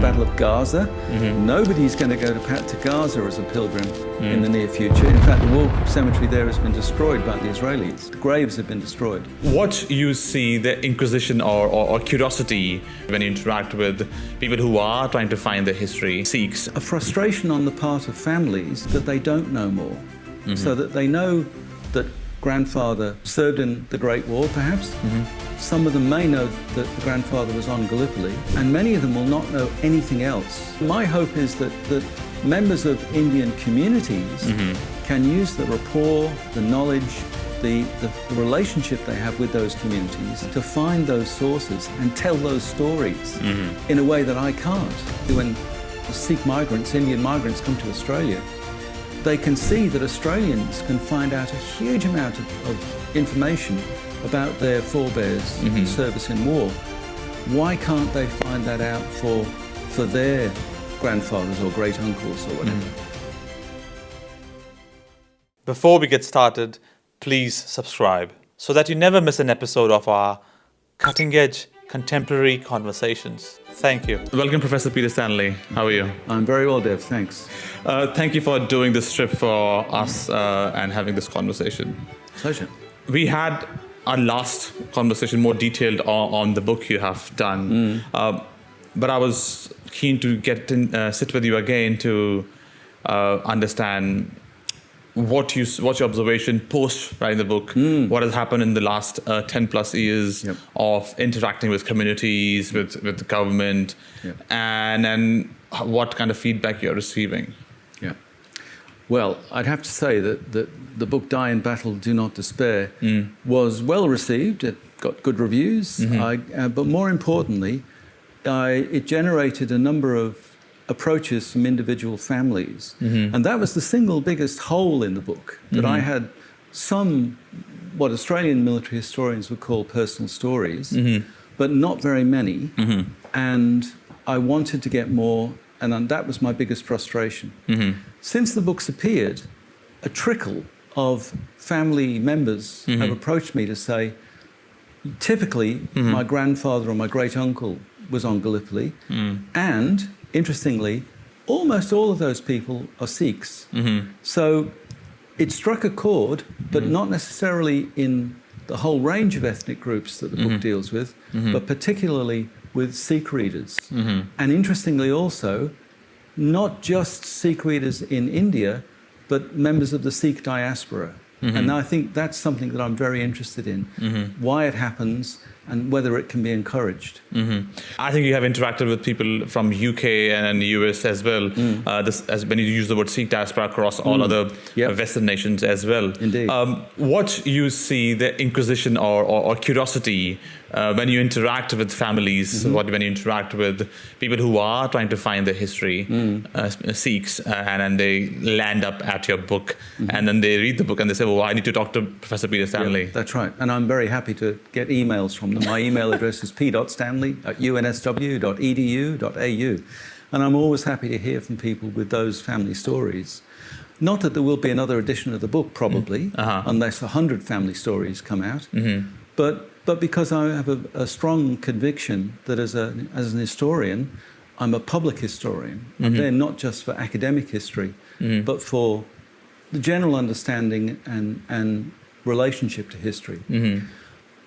Battle of Gaza. Nobody's going to go to Gaza as a pilgrim in the near future. In fact, the war cemetery there has been destroyed by the Israelis. The graves have been destroyed. What you see the Inquisition or curiosity when you interact with people who are trying to find their history, Sikhs? A frustration on the part of families that they don't know more. So that they know that grandfather served in the Great War, perhaps. Some of them may know that the grandfather was on Gallipoli, and many of them will not know anything else. My hope is that members of Indian communities can use the rapport, the knowledge, the relationship they have with those communities to find those sources and tell those stories in a way that I can't. When Sikh migrants, Indian migrants come to Australia, they can see that Australians can find out a huge amount of information about their forebears' service in war. Why can't they find that out for their grandfathers or great uncles or whatever? Before we get started, please subscribe so that you never miss an episode of our cutting-edge contemporary conversations. Thank you. Welcome, Professor Peter Stanley. How are you? I'm very well, Dev, thanks. Thank you for doing this trip for us and having this conversation. Pleasure. We had our last conversation more detailed on the book you have done, but I was keen to sit with you again to understand what your observation post writing the book, what has happened in the last 10 plus years of interacting with communities, with the government, and what kind of feedback you're receiving. Yeah. Well, I'd have to say that the book Die in Battle, Do Not Despair was well received. It got good reviews, but more importantly, it generated a number of approaches from individual families. And that was the single biggest hole in the book, that I had some, what Australian military historians would call personal stories, but not very many. And I wanted to get more, and that was my biggest frustration. Since the book's appeared, a trickle of family members have approached me to say, typically, my grandfather or my great uncle was on Gallipoli, and interestingly, almost all of those people are Sikhs. So it struck a chord, but not necessarily in the whole range of ethnic groups that the book deals with, but particularly with Sikh readers. And interestingly also, not just Sikh readers in India, but members of the Sikh Diaspora. And I think that's something that I'm very interested in, why it happens and whether it can be encouraged. I think you have interacted with people from UK and the US as well. When you use the word Sikh diaspora across all other Western nations as well. Indeed. What you see the Inquisition or curiosity when you interact with families, when you interact with people who are trying to find their history, Sikhs, and then they land up at your book, and then they read the book and they say, "Oh, I need to talk to Professor Peter Stanley." That's right, and I'm very happy to get emails from them. My email address is p.stanley@unsw.edu.au, and I'm always happy to hear from people with those family stories. Not that there will be another edition of the book, probably, unless 100 family stories come out, but because I have a strong conviction that as an historian, I'm a public historian. I'm there not just for academic history, but for the general understanding and relationship to history.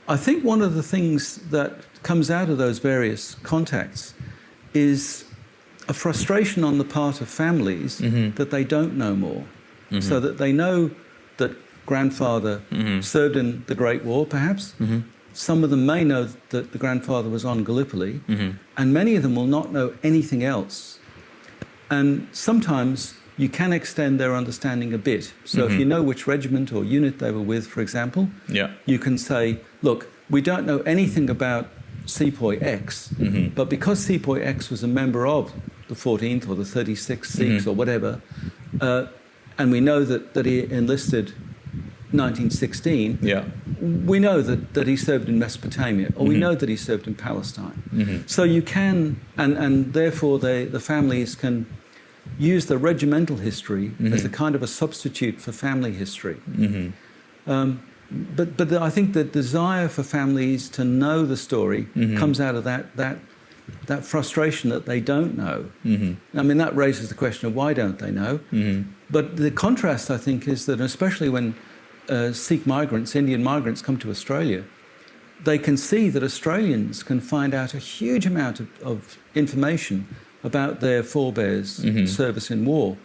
I think one of the things that comes out of those various contacts is a frustration on the part of families that they don't know more. So that they know that grandfather served in the Great War, perhaps. Some of them may know that the grandfather was on Gallipoli, and many of them will not know anything else. And sometimes you can extend their understanding a bit. So if you know which regiment or unit they were with, for example, you can say, look, we don't know anything about Sepoy X, but because Sepoy X was a member of the 14th or the 36th Sikhs or whatever, and we know that he enlisted 1916, we know that he served in Mesopotamia, or we know that he served in Palestine. So you can, and therefore the families can use the regimental history as a kind of a substitute for family history. But I think the desire for families to know the story comes out of that that frustration that they don't know. I mean, that raises the question of why don't they know? But the contrast, I think, is that especially when Sikh migrants, Indian migrants come to Australia, they can see that Australians can find out a huge amount of information about their forebears' service in war.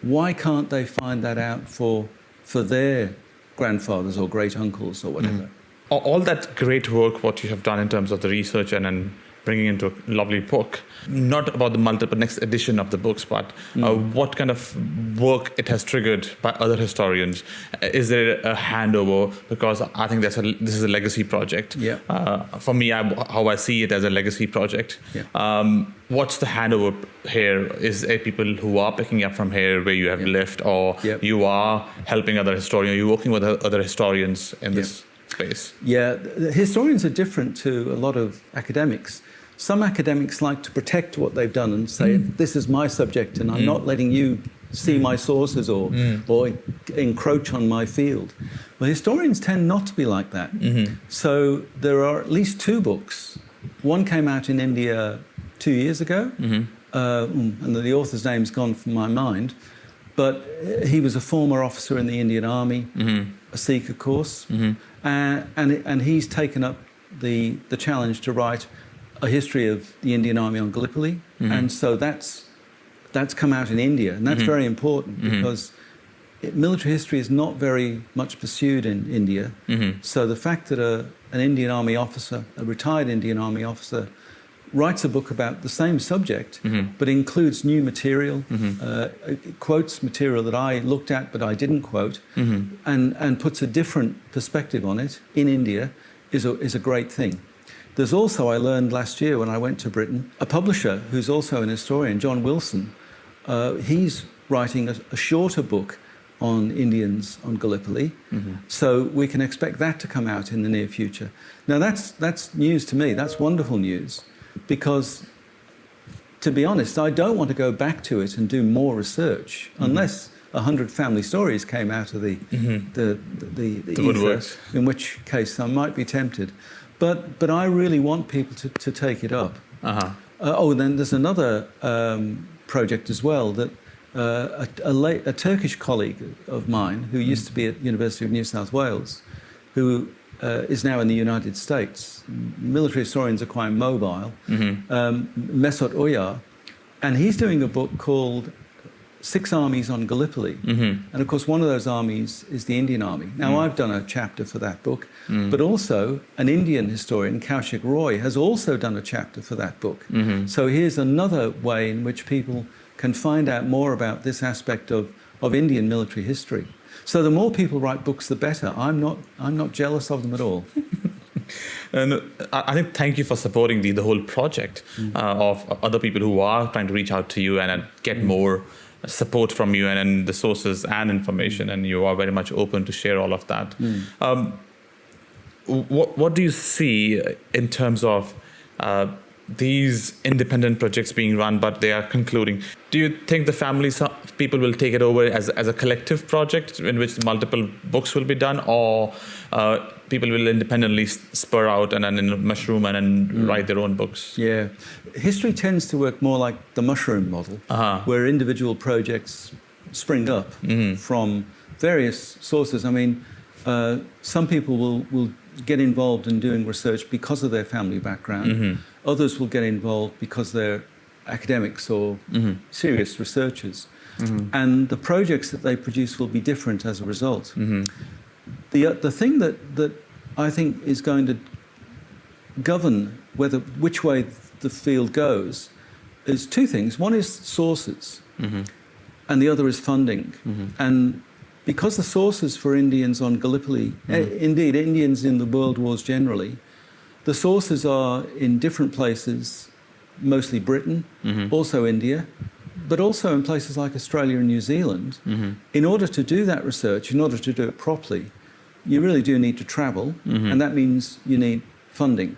Why can't they find that out for their grandfathers or great uncles or whatever? All that great work, what you have done in terms of the research and bringing into a lovely book, not about the multiple next edition of the books, but what kind of work it has triggered by other historians. Is there a handover? Because I think this is a legacy project. Yeah. For me, how I see it as a legacy project. Yeah. What's the handover here? Is it people who are picking up from here where you have left, or you are helping other historians? You're working with other historians in this space? Yeah, the historians are different to a lot of academics. Some academics like to protect what they've done and say, this is my subject and I'm not letting you see my sources or encroach on my field. Well, historians tend not to be like that. So there are at least 2 books. One came out in India 2 years ago, and the author's name's gone from my mind, but he was a former officer in the Indian Army, a Sikh, of course, and he's taken up the challenge to write a history of the Indian Army on Gallipoli, and so that's come out in India, and that's very important because military history is not very much pursued in India. So the fact that an Indian Army officer, a retired Indian Army officer, writes a book about the same subject, but includes new material, quotes material that I looked at but I didn't quote, and puts a different perspective on it in India is a great thing. There's also, I learned last year when I went to Britain, a publisher who's also an historian, John Wilson. He's writing a shorter book on Indians on Gallipoli, so we can expect that to come out in the near future. Now that's news to me, that's wonderful news, because to be honest, I don't want to go back to it and do more research unless 100 family stories came out of the ether, in which case I might be tempted. But I really want people to take it up. Then there's another project as well that a Turkish colleague of mine who used to be at University of New South Wales, who is now in the United States. Military historians are quite mobile. Mesut Uyar, and he's doing a book called 6 Armies on Gallipoli. And of course, one of those armies is the Indian Army. Now, I've done a chapter for that book, but also an Indian historian, Kaushik Roy, has also done a chapter for that book. So here's another way in which people can find out more about this aspect of Indian military history. So the more people write books, the better. I'm not jealous of them at all. And I think thank you for supporting the whole project of other people who are trying to reach out to you and get more support from you and the sources and information, and you are very much open to share all of that. What do you see in terms of these independent projects being run, but they are concluding? Do you think the people will take it over as a collective project in which multiple books will be done, or people will independently spur out and then mushroom and write their own books? Yeah. History tends to work more like the mushroom model, where individual projects spring up from various sources. I mean, some people will get involved in doing research because of their family background. Others will get involved because they're academics or serious researchers. And the projects that they produce will be different as a result. The thing that I think is going to govern which way the field goes is 2 things. One is sources, and the other is funding. And because the sources for Indians on Gallipoli, indeed Indians in the world wars generally, the sources are in different places, mostly Britain, also India, but also in places like Australia and New Zealand. In order to do that research, in order to do it properly, you really do need to travel, and that means you need funding.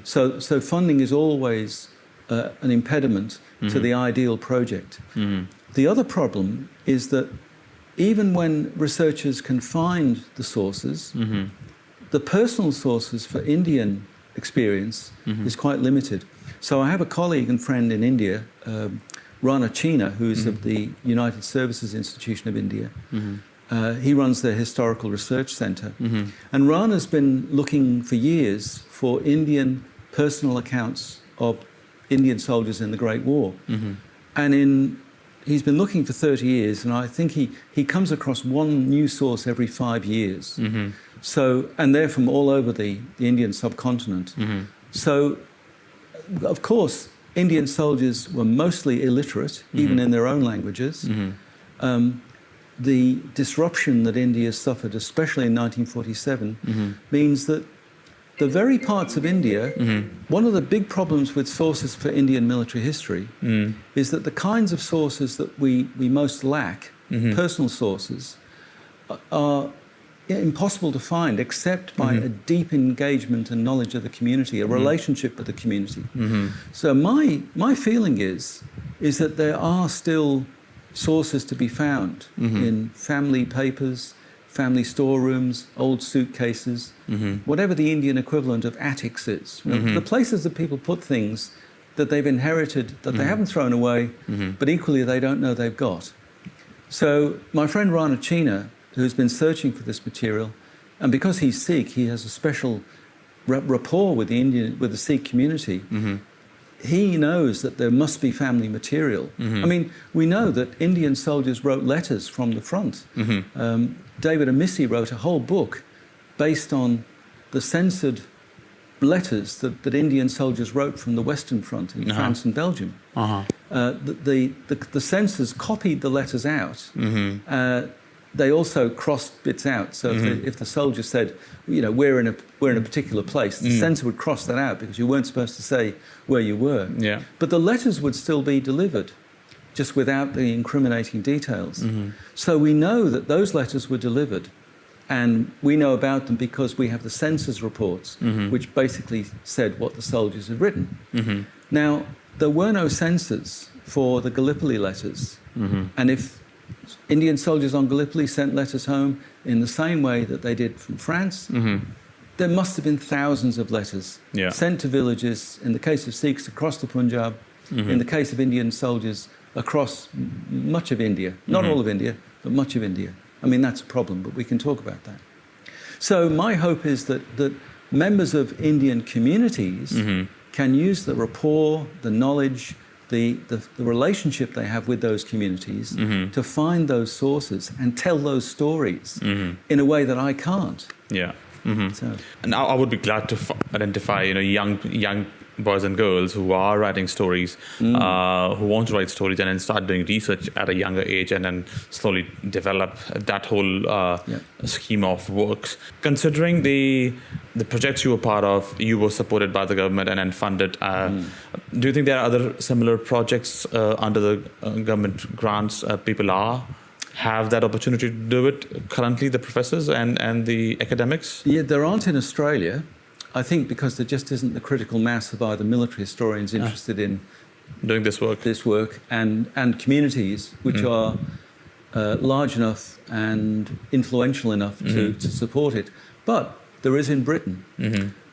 So funding is always an impediment to the ideal project. The other problem is that even when researchers can find the sources, the personal sources for Indian experience is quite limited. So I have a colleague and friend in India, Rana China, who's of the United Services Institution of India. He runs their Historical Research Centre. And Rana's been looking for years for Indian personal accounts of Indian soldiers in the Great War. And he's been looking for 30 years, and I think he comes across one new source every 5 years. So, and they're from all over the Indian subcontinent. So, of course, Indian soldiers were mostly illiterate, even in their own languages. The disruption that India suffered, especially in 1947, means that the very parts of India, one of the big problems with sources for Indian military history is that the kinds of sources that we most lack, personal sources, are impossible to find except by a deep engagement and knowledge of the community, a relationship with the community. So my feeling is that there are still sources to be found in family papers, family storerooms, old suitcases, whatever the Indian equivalent of attics is. You know, the places that people put things that they've inherited, that they haven't thrown away, but equally they don't know they've got. So my friend Rana China, who's been searching for this material, and because he's Sikh, he has a special rapport with the Sikh community. He knows that there must be family material. I mean, we know that Indian soldiers wrote letters from the front. David Amissi wrote a whole book based on the censored letters that Indian soldiers wrote from the Western Front in France and Belgium. The censors copied the letters out. They also crossed bits out. So if the soldier said, you know, we're in a particular place, the censor would cross that out because you weren't supposed to say where you were. But the letters would still be delivered, just without the incriminating details. So we know that those letters were delivered, and we know about them because we have the censor's reports, which basically said what the soldiers had written. Now, there were no censors for the Gallipoli letters, and if Indian soldiers on Gallipoli sent letters home in the same way that they did from France, there must have been thousands of letters sent to villages, in the case of Sikhs, across the Punjab, in the case of Indian soldiers, across much of India. Not all of India, but much of India. I mean, that's a problem, but we can talk about that. So my hope is that members of Indian communities can use the rapport, the knowledge, the relationship they have with those communities to find those sources and tell those stories in a way that I can't. So. And I would be glad to identify, you know, young boys and girls who are writing stories, who want to write stories, and then start doing research at a younger age, and then slowly develop that whole scheme of works. Considering the projects you were part of, you were supported by the government and then funded. Do you think there are other similar projects under the government grants people have that opportunity to do it currently, the professors and the academics? Yeah, there aren't in Australia. I think because there just isn't the critical mass of either military historians interested in doing this work, and communities which are large enough and influential enough to support it. But there is in Britain.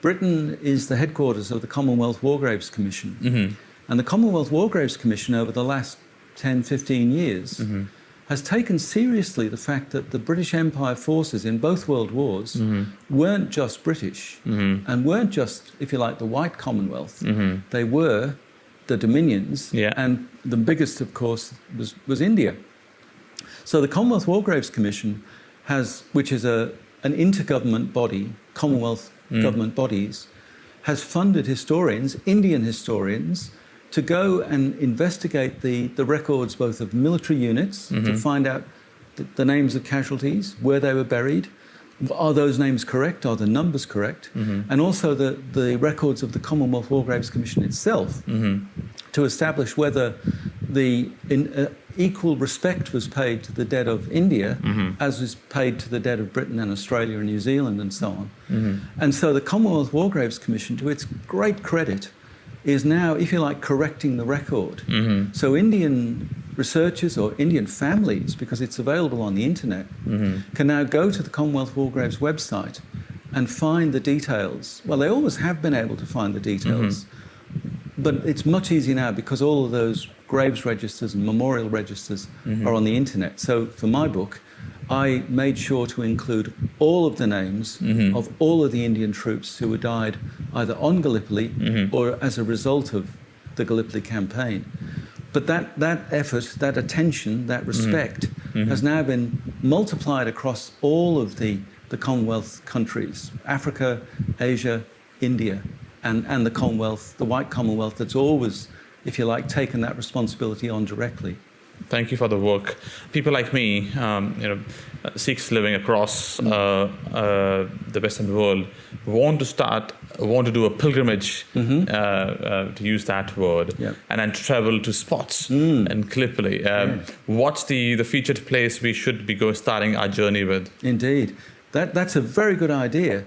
Britain is the headquarters of the Commonwealth War Graves Commission. And the Commonwealth War Graves Commission over the last 10, 15 years has taken seriously the fact that the British Empire forces in both world wars weren't just British and weren't just, if you like, the white Commonwealth. They were the Dominions, and the biggest, of course, was India. So the Commonwealth War Graves Commission which is an intergovernment body, Commonwealth government bodies, has funded historians, Indian historians, to go and investigate the records both of military units to find out the names of casualties, where they were buried, are those names correct, are the numbers correct, and also the records of the Commonwealth War Graves Commission itself to establish whether the equal respect was paid to the dead of India as was paid to the dead of Britain and Australia and New Zealand and so on. And so the Commonwealth War Graves Commission, to its great credit, is now, if you like, correcting the record. So Indian researchers or Indian families, because it's available on the internet, can now go to the Commonwealth War Graves website and find the details. Well, they always have been able to find the details. but it's much easier now because all of those graves registers and memorial registers are on the internet. So for my book, I made sure to include all of the names of all of the Indian troops who had died either on Gallipoli or as a result of the Gallipoli campaign. But that effort, that attention, that respect has now been multiplied across all of the Commonwealth countries, Africa, Asia, India, and the Commonwealth, the white Commonwealth that's always, if you like, taken that responsibility on directly. Thank you for the work. People like me, Sikhs living across the Western world, want to do a pilgrimage, to use that word, and then travel to spots in Gallipoli. What's the featured place we should be starting our journey with? Indeed. That's a very good idea.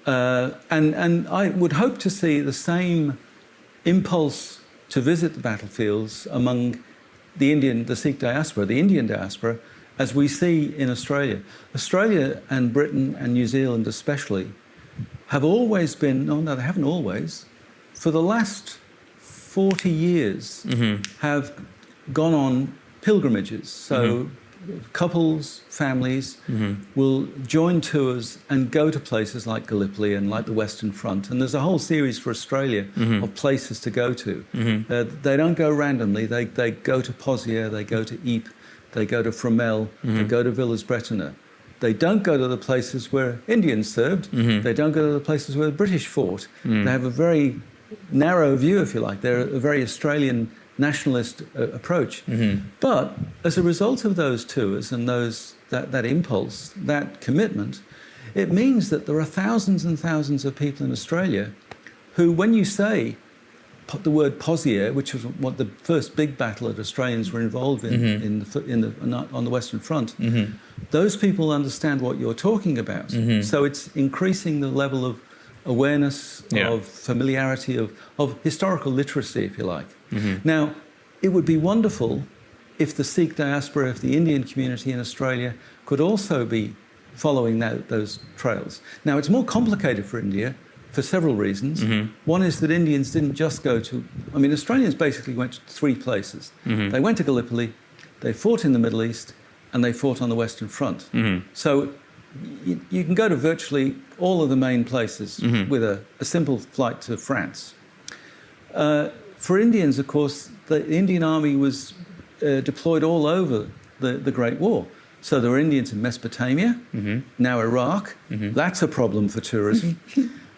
And I would hope to see the same impulse to visit the battlefields among the Sikh diaspora, the Indian diaspora, as we see in Australia. Australia and Britain and New Zealand especially have always been, no, they haven't always, for the last 40 years have gone on pilgrimages. So couples, families will join tours and go to places like Gallipoli and like the Western Front. And there's a whole series for Australia of places to go to. They don't go randomly. They go to Pozières, they go to Ypres, they go to Fromelles, they go to Villers-Bretonneux. They don't go to the places where Indians served. They don't go to the places where the British fought. They have a very narrow view, if you like. They're a very Australian nationalist approach. But as a result of those tours and that impulse, that commitment, it means that there are thousands and thousands of people in Australia who, when you say the word Pozières, which was what the first big battle that Australians were involved in on the Western Front, those people understand what you're talking about. So it's increasing the level of awareness, of familiarity, of historical literacy, if you like. Now, it would be wonderful if the Sikh diaspora, if the Indian community in Australia could also be following those trails. Now, it's more complicated for India for several reasons. One is that Indians didn't just go to... Australians basically went to three places. They went to Gallipoli, they fought in the Middle East, and they fought on the Western Front. So you can go to virtually all of the main places with a simple flight to France. For Indians, of course, the Indian Army was deployed all over the Great War. So there were Indians in Mesopotamia, now Iraq. That's a problem for tourism.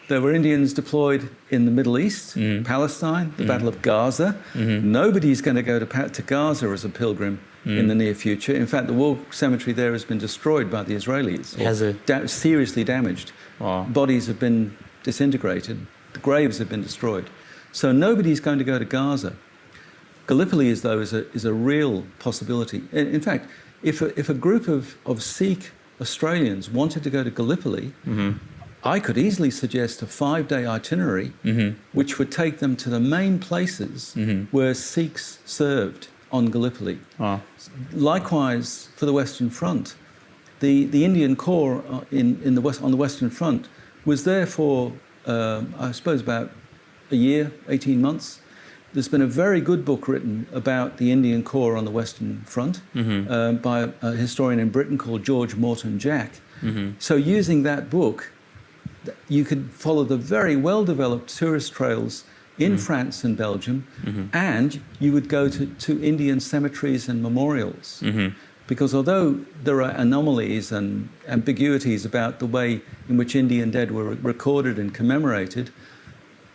There were Indians deployed in the Middle East, Palestine, the Battle of Gaza. Nobody's going to go to Gaza as a pilgrim in the near future. In fact, the war cemetery there has been destroyed by the Israelis. Has it? Seriously damaged. Wow. Bodies have been disintegrated. The graves have been destroyed. So nobody's going to go to Gaza. Gallipoli, is a real possibility. In fact, if a group of Sikh Australians wanted to go to Gallipoli, I could easily suggest a 5-day itinerary which would take them to the main places where Sikhs served on Gallipoli. Likewise, for the Western Front, the Indian Corps on the Western Front was there for, I suppose, about a year, 18 months. There's been a very good book written about the Indian Corps on the Western Front by a historian in Britain called George Morton Jack. So using that book, you could follow the very well-developed tourist trails in France and Belgium, and you would go to Indian cemeteries and memorials. Because although there are anomalies and ambiguities about the way in which Indian dead were recorded and commemorated,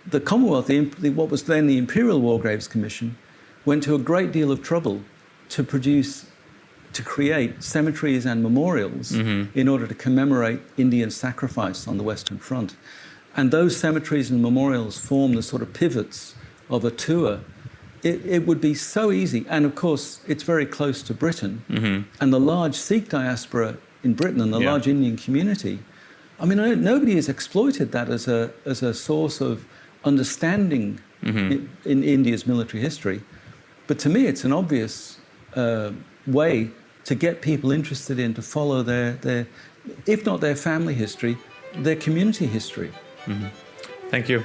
the Commonwealth, what was then the Imperial War Graves Commission, went to a great deal of trouble to create cemeteries and memorials in order to commemorate Indian sacrifice on the Western Front. And those cemeteries and memorials form the sort of pivots of a tour. It would be so easy. And of course, it's very close to Britain. And the large Sikh diaspora in Britain and the large Indian community, nobody has exploited that as a source of understanding in India's military history. But to me, it's an obvious way to get people interested in, to follow their, if not their family history, their community history. Thank you.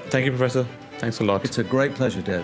Thank you, Professor. Thanks a lot. It's a great pleasure, Dev.